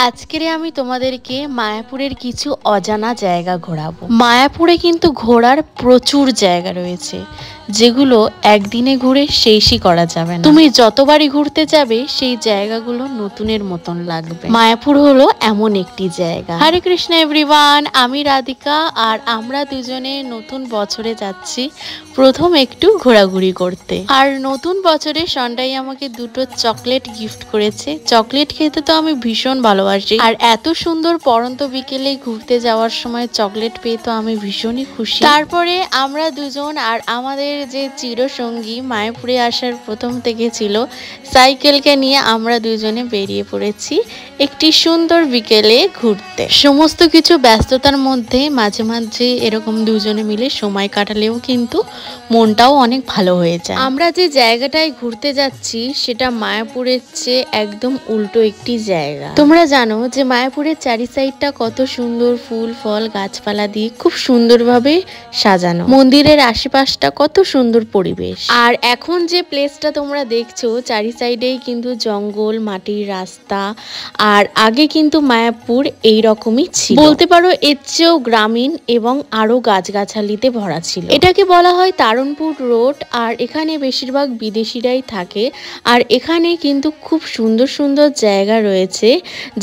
আজকের আমি তোমাদেরকে মায়াপুরের কিছু অজানা জায়গা ঘোরাবো। মায়াপুরে কিন্তু ঘোরার প্রচুর জায়গা রয়েছে, যেগুলো একদিনে ঘুরে শেষই করা যাবে না। তুমি যতবারই ঘুরতে যাবে সেই জায়গাগুলো নতুনের মতন লাগবে। মায়াপুর হলো এমন একটি জায়গা। হরে কৃষ্ণ এভরিওয়ান, আমি রাধিকা আর আমরা দুজনে নতুন বছরে যাচ্ছি প্রথম একটু ঘোরাঘুরি করতে। আর নতুন বছরে সন্ডাই আমাকে দুটো চকলেট গিফট করেছে। চকলেট খেতে তো আমি ভীষণ ভালোবাসি, আর এত সুন্দর পড়ন্ত বিকেলে ঘুরতে যাওয়ার সময় চকলেট পেয়ে তো আমি ভীষণই খুশি। তারপরে আমরা দুজন আর আমাদের যে চিরসঙ্গী মায়াপুরে আসার প্রথম থেকে ছিল সাইকেলকে নিয়ে আমরা দুজনে বেরিয়ে পড়েছি একটি সুন্দর বিকেলে ঘুরতে। সমস্ত কিছু ব্যস্ততার মধ্যে মাঝে মাঝে এরকম দুজনে মিলে সময় কাটালেও কিন্তু মনটাও অনেক ভালো হয়ে যায়। আমরা যে জায়গাটায় ঘুরতে যাচ্ছি সেটা মায়াপুরের চেয়ে একদম উল্টো একটি জায়গা। তোমরা জানো যে মায়াপুরের চারি সাইডটা কত সুন্দর ফুল ফল গাছপালা দিয়ে খুব সুন্দরভাবে সাজানো। মন্দিরের আশেপাশটা কত সুন্দর পরিবেশ। আর এখন যে প্লেসটা তোমরা দেখছো চারি সাইডেই কিন্তু জঙ্গল, মাটির রাস্তা। আর আগে কিন্তু মায়াপুর এইরকমই ছিল, বলতে পারো এর চেয়েও গ্রামীণ এবং আরো গাছগাছালিতে ভরা ছিল। এটাকে বলা হয় তারণপুর রোড। আর এখানে বেশিরভাগ বিদেশিরাই থাকে। আর এখানে কিন্তু খুব সুন্দর সুন্দর জায়গা রয়েছে,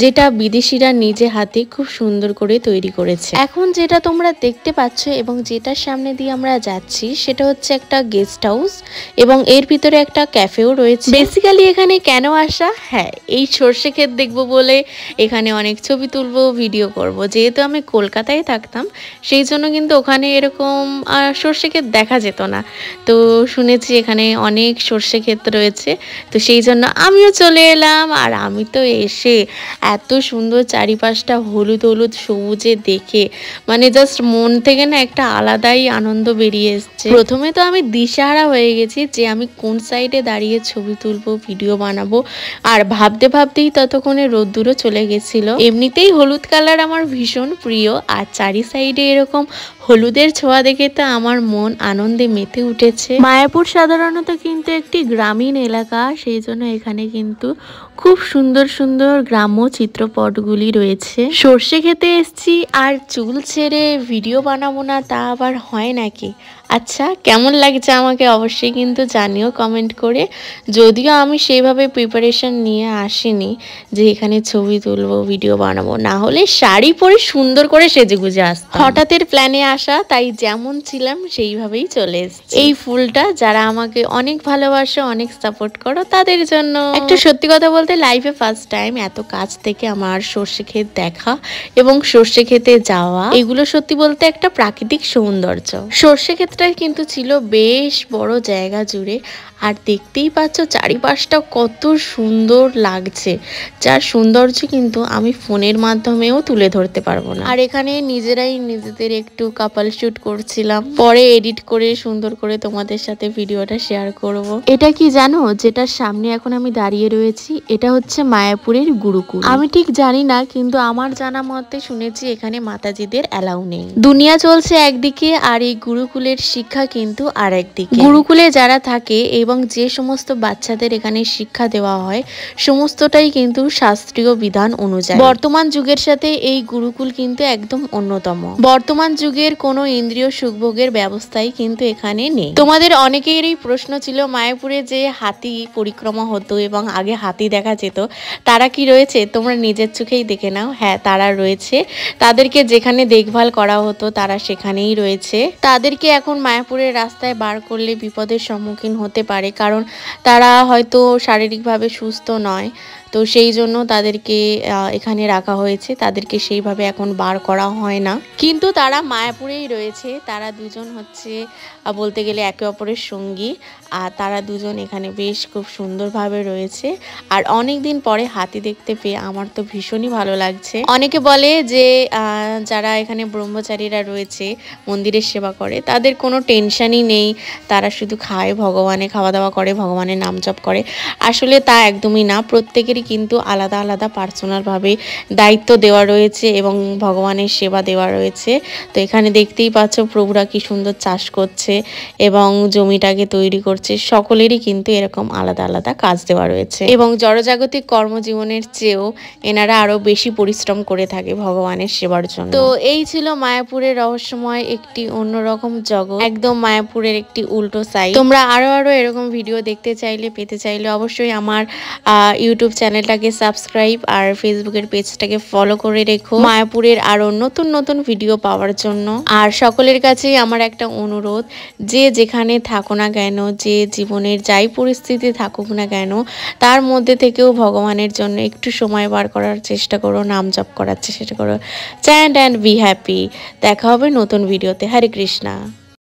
যেটা বিদেশিরা নিজে হাতে খুব সুন্দর করে তৈরি করেছে। এখন যেটা তোমরা দেখতে পাচ্ছ এবং যেটার সামনে দিয়ে আমরা যাচ্ছি সেটা হচ্ছে একটা গেস্ট হাউস, এবং এর ভিতরে একটা ক্যাফেও রয়েছে। বেসিক্যালি এখানে কেন আসা, হ্যাঁ এই সর্ষে ক্ষেত দেখবো বলে এখানে অনেক ছবি তুলবো, ভিডিও করব। যেহেতু আমি কলকাতায় থাকতাম সেই জন্য কিন্তু ওখানে এরকম সর্ষে ক্ষেত দেখা যেত না। তো শুনেছি এখানে অনেক সর্ষে ক্ষেত রয়েছে, তো সেই জন্য আমিও চলে এলাম। আর আমি তো এসে এত সুন্দর চারিপাশটা হলুদ হলুদ সবুজে দেখে মানে জাস্ট মন থেকে না একটা আলাদাই আনন্দ বেরিয়ে এসছে। প্রথমে তো আমি দিশাহারা হয়ে গেছি যে আমি কোন সাইডে দাঁড়িয়ে ছবি তুলবো, ভিডিও বানাবো। আর ভাবতে ভাবতেই ততক্ষণে রোদ্দুরও চলে গেছিল। এমনিতেই হলুদ কালার আমার ভীষণ প্রিয়, আর চারি সাইডে এরকম হলুদের ছোঁয়া দেখে তো আমার মন আনন্দে মেতে উঠেছে। মায়াপুর সাধারণত কিন্তু একটি গ্রামীণ এলাকা, সেই জন্য এখানে কিন্তু খুব সুন্দর সুন্দর গ্রাম্য চিত্রপটগুলি রয়েছে। সর্ষে খেতে এসছি আর চুল ছেড়ে ভিডিও বানাবো না, তা আবার হয় নাকি? আচ্ছা, কেমন লাগছে আমাকে অবশ্যই কিন্তু জানিও কমেন্ট করে। যদিও আমি সেইভাবে প্রিপারেশন নিয়ে আসিনি যে এখানে ছবি তুলবো, ভিডিও বানাবো, না হলে শাড়ি পরে সুন্দর করে সেজেগুজে আসতাম। হঠাৎের প্ল্যানে আসা, তাই যেমন ছিলাম সেইভাবেই চলে এসেছি। এই ফুলটা যারা আমাকে অনেক ভালোবাসো, অনেক সাপোর্ট করো তাদের জন্য। একটা সত্যি কথা বলতে লাইফে ফার্স্ট টাইম এত কাছ থেকে আমার সর্ষে ক্ষেত দেখা এবং সর্ষে খেতে যাওয়া, এগুলো সত্যি বলতে একটা প্রাকৃতিক সৌন্দর্য। সর্ষে ক্ষেতটা কিন্তু ছিল বেশ বড় জায়গা জুড়ে। আর দেখতেই পাচ্ছ চারিপাশটা কত সুন্দর লাগছে, যার সৌন্দর্য কিন্তু আমি ফোনের মাধ্যমেও তুলে ধরতে পারবো না। আর এখানে নিজেরাই নিজেদের একটু কাপল শুট করছিলাম, পরে এডিট করে সুন্দর করে তোমাদের সাথে ভিডিওটা শেয়ার করব। এটা কি জানো, যেটার সামনে এখন আমি দাঁড়িয়ে রয়েছি এটা হচ্ছে মায়াপুরের গুরুকুল। আমি ঠিক জানি না, কিন্তু আমার জানা মতে শুনেছি এখানে মাতাজিদের অ্যালাউ নেই। দুনিয়া চলছে একদিকে আর এই গুরুকুলের শিক্ষা কিন্তু আর একদিকে। গুরুকুলে যারা থাকে এবং যে সমস্ত বাচ্চাদের এখানে শিক্ষা দেওয়া হয় সমস্তটাই কিন্তু শাস্ত্রীয় বিধান অনুযায়ী। বর্তমান যুগের সাথে এই গুরুকুল কিন্তু একদম অন্যতম। বর্তমান যুগের কোনো ইন্দ্রিয় সুখভোগের ব্যবস্থাই কিন্তু এখানে নেই। তোমাদের অনেকেরই প্রশ্ন ছিল মায়াপুরে যে হাতি পরিক্রমা হতো এবং আগে হাতি দেখা যেত, তারা কি রয়েছে? তোমরা নিজের চোখেই দেখে নাও। হ্যাঁ, তারা রয়েছে। তাদেরকে যেখানে দেখভাল করা হতো তারা সেখানেই রয়েছে। তাদেরকে এখন মায়াপুরের রাস্তায় বার করলে বিপদের সম্মুখীন হতে পারে, কারণ তারা হয়তো শারীরিকভাবে সুস্থ নয়। তো সেই জন্য তাদেরকে এখানে রাখা হয়েছে। তাদেরকে সেইভাবে এখন বার করা হয় না, কিন্তু তারা মায়াপুরেই রয়েছে। তারা দুজন হচ্ছে বলতে গেলে একে অপরের সঙ্গী। আর তারা দুজন এখানে বেশ খুব সুন্দরভাবে রয়েছে। আর অনেক দিন পরে হাতি দেখতে পেয়ে আমার তো ভীষণই ভালো লাগছে। অনেকে বলে যে যারা এখানে ব্রহ্মচারীরা রয়েছে মন্দিরের সেবা করে তাদের কোনো টেনশনই নেই, তারা শুধু খায়, ভগবানের খাওয়া দাওয়া করে, ভগবানের নাম জপ করে। আসলে তা একদমই না। প্রত্যেকেরই সকলেরই কিন্তু আলাদা আলাদা পার্সোনালভাবে দায়িত্ব দেওয়া রয়েছে এবং ভগবানের সেবা দেওয়া রয়েছে। তো এখানে দেখতেই পাচ্ছ প্রভুরা কি সুন্দর চাষ করছে এবং জমিটাকে তৈরি করছে। সকলেরই কিন্তু এরকম আলাদা আলাদা কাজ দেওয়া রয়েছে এবং জড়জাগতিক কর্মজীবনের চেয়েও এনারা আরো বেশি পরিশ্রম করে থাকে ভগবানের সেবার জন্য। তো এই ছিল মায়াপুরের রহস্যময় একটি অন্যরকম জগৎ, একদম মায়াপুরের একটি উল্টো সাইড। তোমরা আরো এরকম ভিডিও দেখতে চাইলে, পেতে চাইলে অবশ্যই আমার ইউটিউব চ্যানেলটাকে সাবস্ক্রাইব আর ফেসবুকের পেজটাকে ফলো করে রেখো মায়াপুরের আরো নতুন নতুন ভিডিও পাওয়ার জন্য। আর সকলের কাছেই আমার একটা অনুরোধ, যে যেখানে থাকো না কেন, যে জীবনের যাই পরিস্থিতি থাকুক না কেন, তার মধ্যে থেকেও ভগবানের জন্য একটু সময় বার করার চেষ্টা করো, নাম জপ করার চেষ্টা করো। Chant and be happy. দেখা হবে নতুন ভিডিওতে। হরে কৃষ্ণা।